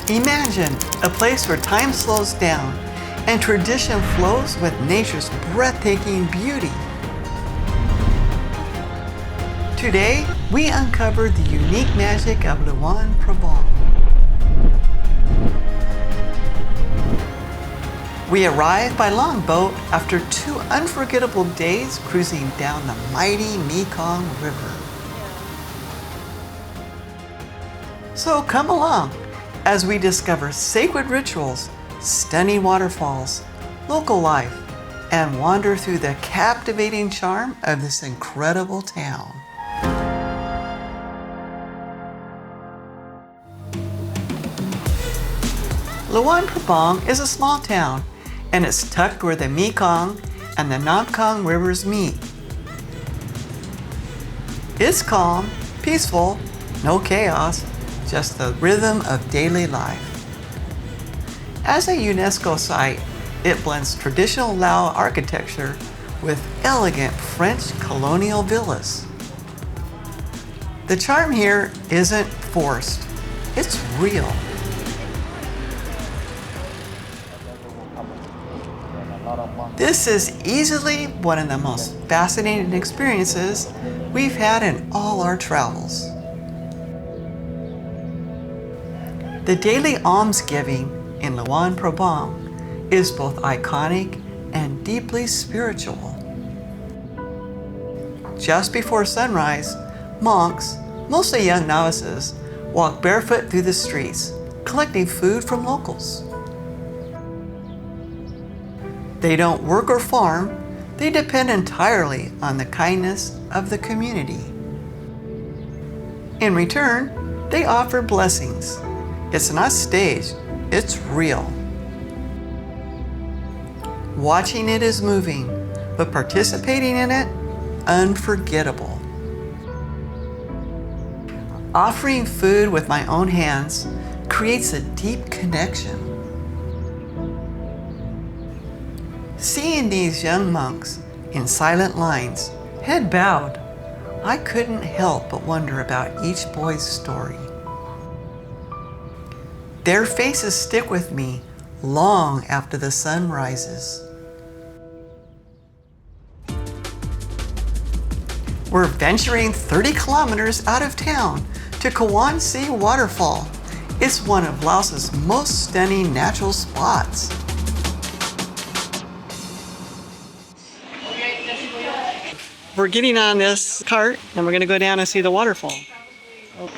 Imagine a place where time slows down and tradition flows with nature's breathtaking beauty. Today, we uncovered the unique magic of Luang Prabang. We arrived by longboat after 2 unforgettable days cruising down the mighty Mekong River. So come along as we discover sacred rituals, stunning waterfalls, local life, and wander through the captivating charm of this incredible town. Luang Prabang is a small town, and it's tucked where the Mekong and the Mekong rivers meet. It's calm, peaceful, no chaos, just the rhythm of daily life. As a UNESCO site, it blends traditional Lao architecture with elegant French colonial villas. The charm here isn't forced, it's real. This is easily one of the most fascinating experiences we've had in all our travels. The daily almsgiving in Luang Prabang is both iconic and deeply spiritual. Just before sunrise, monks, mostly young novices, walk barefoot through the streets, collecting food from locals. They don't work or farm, they depend entirely on the kindness of the community. In return, they offer blessings. It's not staged, it's real. Watching it is moving, but participating in it, unforgettable. Offering food with my own hands creates a deep connection. Seeing these young monks in silent lines, head bowed, I couldn't help but wonder about each boy's story. Their faces stick with me long after the sun rises. We're venturing 30 kilometers out of town to Kuang Si Waterfall. It's one of Laos's most stunning natural spots. We're getting on this cart and we're going to go down and see the waterfall. Okay.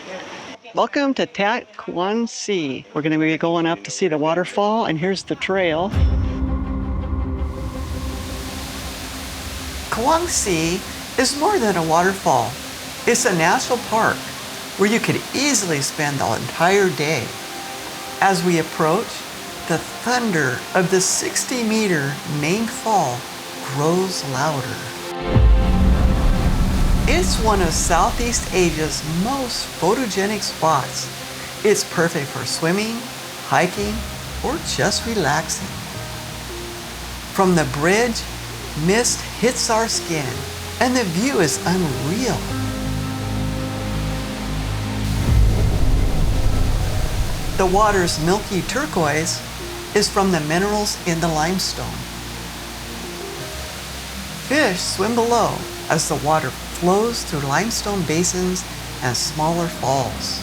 Welcome to Tat Kuang Si. We're going to be going up to see the waterfall, and here's the trail. Kuang Si is more than a waterfall. It's a national park where you could easily spend the entire day. As we approach, the thunder of the 60-meter main fall grows louder. It's one of Southeast Asia's most photogenic spots. It's perfect for swimming, hiking, or just relaxing. From the bridge, mist hits our skin, and the view is unreal. The water's milky turquoise is from the minerals in the limestone. Fish swim below as the water flows through limestone basins and smaller falls.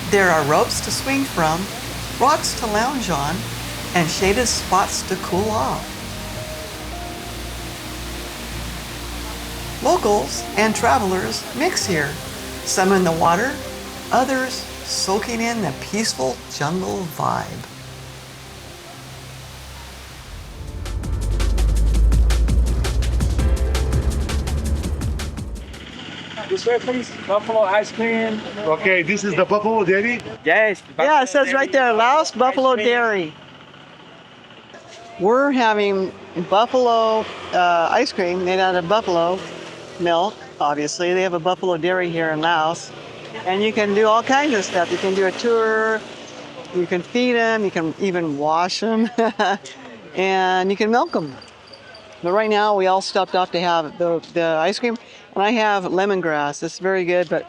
There are ropes to swing from, rocks to lounge on, and shaded spots to cool off. Locals and travelers mix here, some in the water, others soaking in the peaceful jungle vibe. This way, please. Buffalo ice cream. Okay, this is the Buffalo Dairy? Yes. Yeah, it says right there, Laos Buffalo Dairy. We're having buffalo ice cream made out of buffalo milk, obviously. They have a buffalo dairy here in Laos. And you can do all kinds of stuff. You can do a tour, you can feed them, you can even wash them, and you can milk them. But right now, we all stopped off to have the ice cream. And I have lemongrass. It's very good, but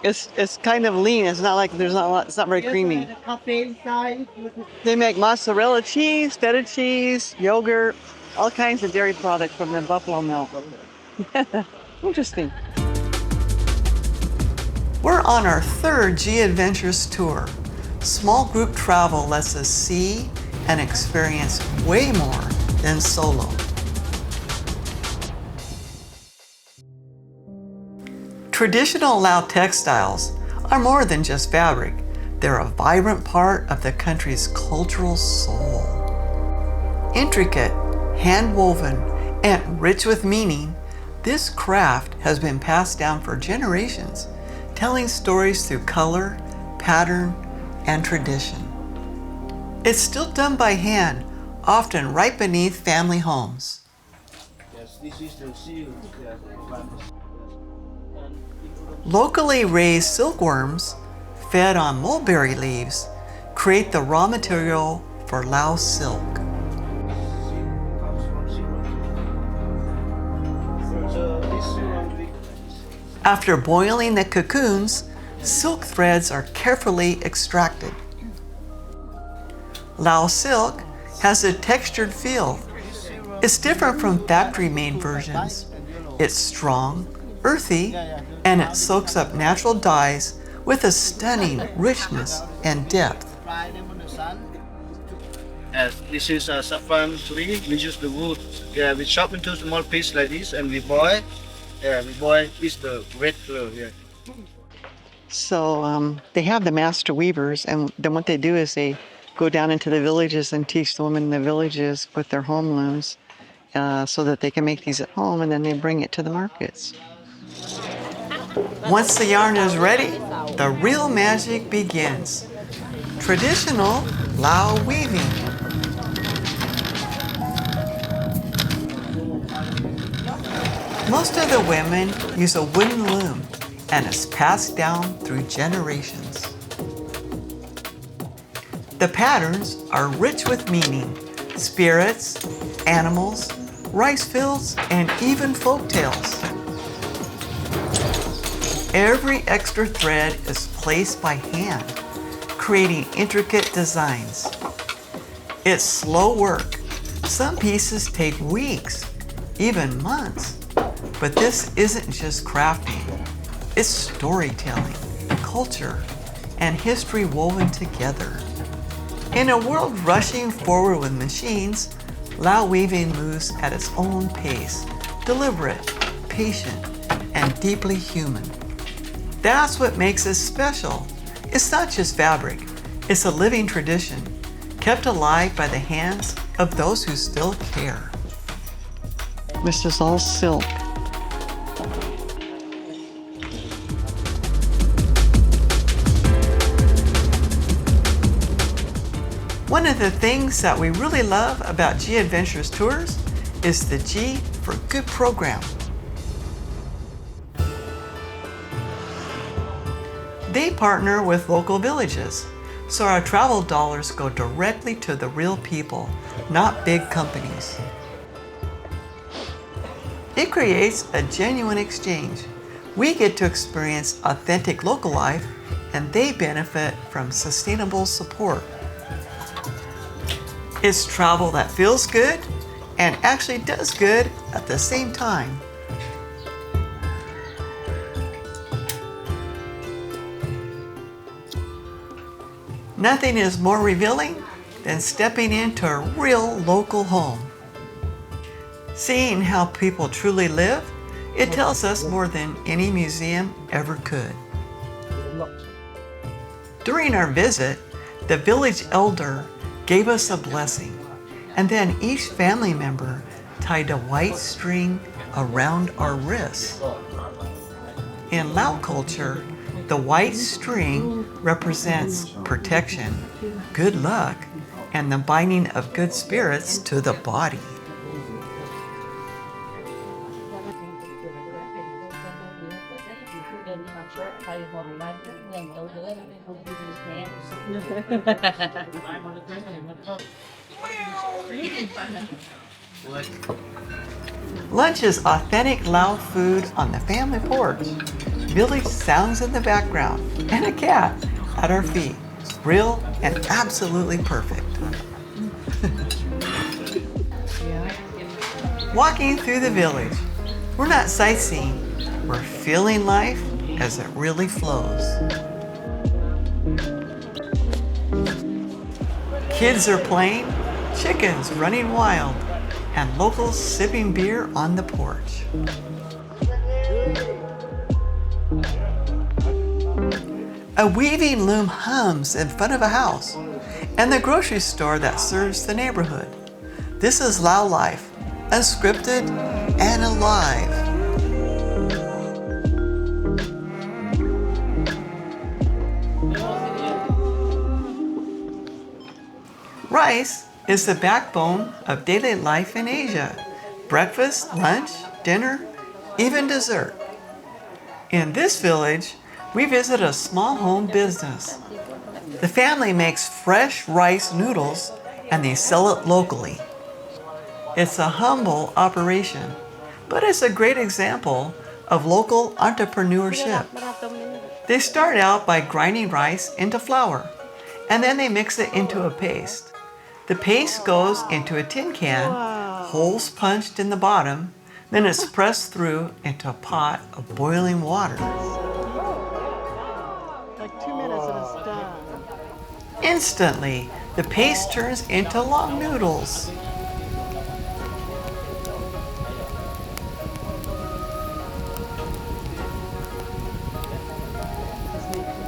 It's kind of lean. It's not like there's not a lot, it's not very creamy. They make mozzarella cheese, feta cheese, yogurt, all kinds of dairy products from the buffalo milk. Interesting. We're on our third G Adventures tour. Small group travel lets us see and experience way more than solo. Traditional Lao textiles are more than just fabric. They're a vibrant part of the country's cultural soul. Intricate, hand-woven, and rich with meaning, this craft has been passed down for generations, telling stories through color, pattern, and tradition. It's still done by hand, often right beneath family homes. Yes, this is the seal. Locally raised silkworms, fed on mulberry leaves, create the raw material for Laos silk. After boiling the cocoons, silk threads are carefully extracted. Laos silk has a textured feel. It's different from factory-made versions. It's strong, earthy, and it soaks up natural dyes with a stunning richness and depth. This is a saffron tree. We use the wood. Yeah, we chop into small pieces like this, and we boil. Yeah, we boil is the red color. Yeah. So they have the master weavers, and then what they do is they go down into the villages and teach the women in the villages with their home looms so that they can make these at home, and then they bring it to the markets. Once the yarn is ready, the real magic begins. Traditional Lao weaving. Most of the women use a wooden loom, and it's passed down through generations. The patterns are rich with meaning: spirits, animals, rice fields, and even folk tales. Every extra thread is placed by hand, creating intricate designs. It's slow work. Some pieces take weeks, even months. But this isn't just crafting. It's storytelling, culture, and history woven together. In a world rushing forward with machines, Lao weaving moves at its own pace, deliberate, patient, and deeply human. That's what makes it special. It's not just fabric, it's a living tradition, kept alive by the hands of those who still care. This is all silk. One of the things that we really love about G Adventures Tours is the G for Good program. They partner with local villages, so our travel dollars go directly to the real people, not big companies. It creates a genuine exchange. We get to experience authentic local life, and they benefit from sustainable support. It's travel that feels good and actually does good at the same time. Nothing is more revealing than stepping into a real local home. Seeing how people truly live, it tells us more than any museum ever could. During our visit, the village elder gave us a blessing, and then each family member tied a white string around our wrists. In Lao culture, the white string represents protection, good luck, and the binding of good spirits to the body. Lunch is authentic Lao food on the family porch. village sounds in the background, and a cat at our feet. Real and absolutely perfect. Walking through the village, we're not sightseeing, we're feeling life as it really flows. Kids are playing, chickens running wild, and locals sipping beer on the porch. A weaving loom hums in front of a house, and the grocery store that serves the neighborhood. This is Lao life, unscripted and alive. Rice is the backbone of daily life in Asia. Breakfast, lunch, dinner, even dessert. In this village, we visit a small home business. The family makes fresh rice noodles and they sell it locally. It's a humble operation, but it's a great example of local entrepreneurship. They start out by grinding rice into flour, and then they mix it into a paste. The paste goes into a tin can, holes punched in the bottom, then it's pressed through into a pot of boiling water. Like 2 minutes and it's done. Instantly, the paste turns into long noodles.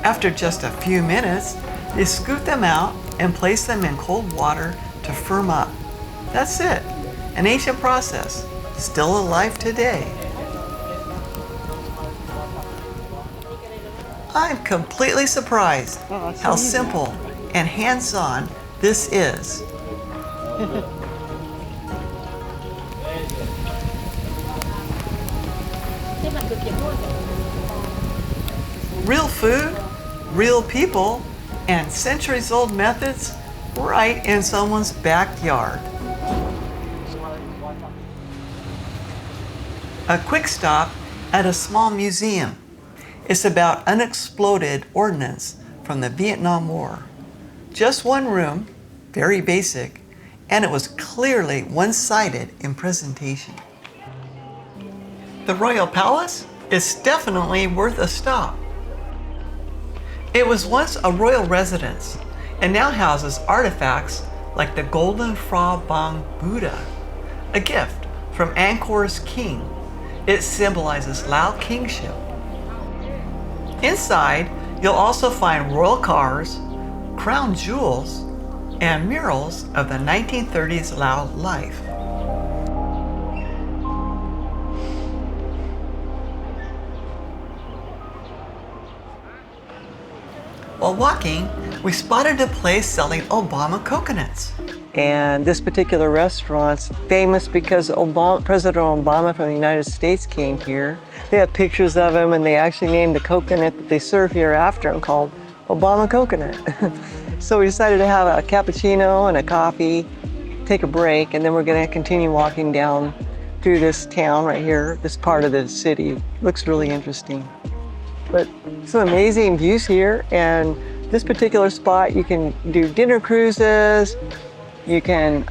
After just a few minutes, they scoop them out and place them in cold water to firm up. That's it, an ancient process, still alive today. I'm completely surprised how simple and hands-on this is. Real food, real people, and centuries-old methods right in someone's backyard. A quick stop at a small museum. It's about unexploded ordnance from the Vietnam War. Just one room, very basic, and it was clearly one-sided in presentation. The Royal Palace is definitely worth a stop. It was once a royal residence and now houses artifacts like the Golden Phra Bang Buddha, a gift from Angkor's king. It symbolizes Lao kingship. Inside, you'll also find royal cars, crown jewels, and murals of the 1930s Lao life. While walking, we spotted a place selling Obama coconuts. And this particular restaurant's famous because President Obama from the United States came here. They have pictures of him, and they actually named the coconut that they serve here after him called Obama coconut. So we decided to have a cappuccino and a coffee, take a break, and then we're going to continue walking down through this town right here, this part of the city. Looks really interesting. But some amazing views here, and this particular spot you can do dinner cruises. You can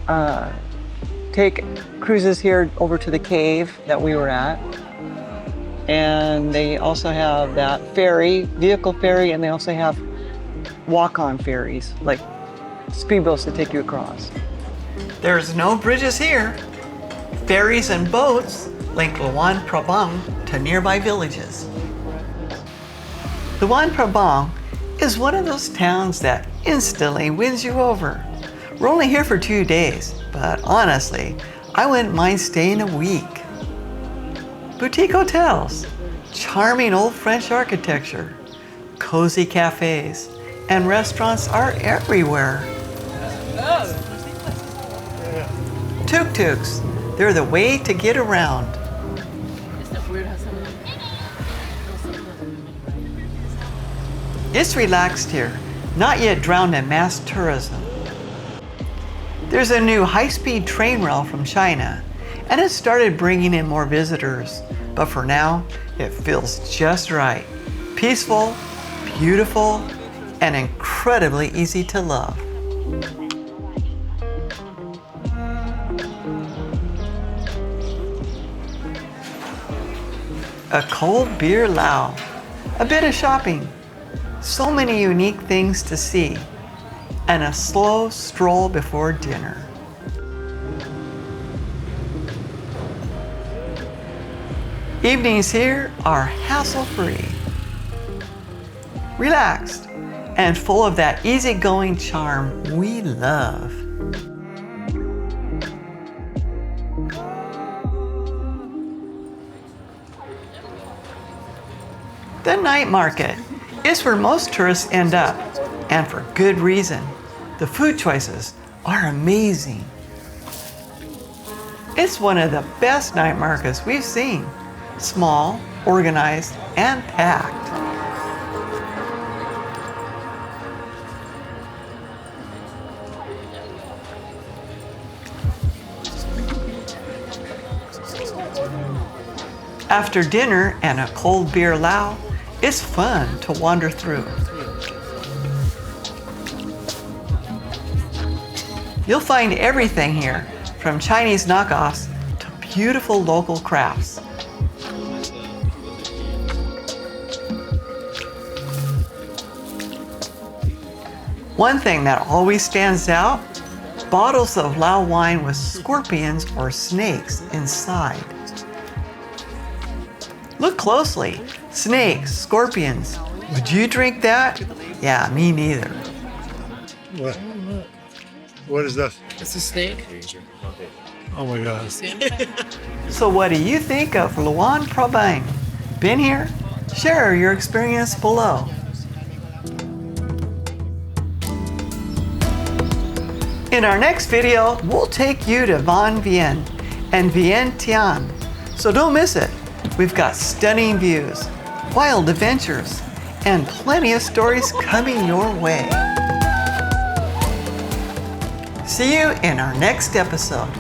take cruises here over to the cave that we were at. And they also have that ferry, vehicle ferry, and they also have walk-on ferries, like speedboats to take you across. There's no bridges here. Ferries and boats link Luang Prabang to nearby villages. Luang Prabang is one of those towns that instantly wins you over. We're only here for 2 days, but honestly, I wouldn't mind staying a week. Boutique hotels, charming old French architecture, cozy cafes, and restaurants are everywhere. Tuk-tuks, they're the way to get around. It's relaxed here, not yet drowned in mass tourism. There's a new high-speed train rail from China, and it started bringing in more visitors. but for now, it feels just right. Peaceful, beautiful, and incredibly easy to love. A cold beer Lao, a bit of shopping, so many unique things to see, and a slow stroll before dinner. Evenings here are hassle-free, relaxed, and full of that easygoing charm we love. The night market is where most tourists end up, and for good reason. The food choices are amazing. It's one of the best night markets we've seen. Small, organized, and packed. After dinner and a cold beer Lao, it's fun to wander through. You'll find everything here, from Chinese knockoffs to beautiful local crafts. One thing that always stands out, bottles of Lao wine with scorpions or snakes inside. Look closely. Snakes, scorpions. Would you drink that? Yeah, me neither. What? What is that? It's a snake. Oh my God. So what do you think of Luang Prabang? Been here? Share your experience below. In our next video, we'll take you to Van Vien and Vientiane. So don't miss it. We've got stunning views, wild adventures, and plenty of stories coming your way. See you in our next episode.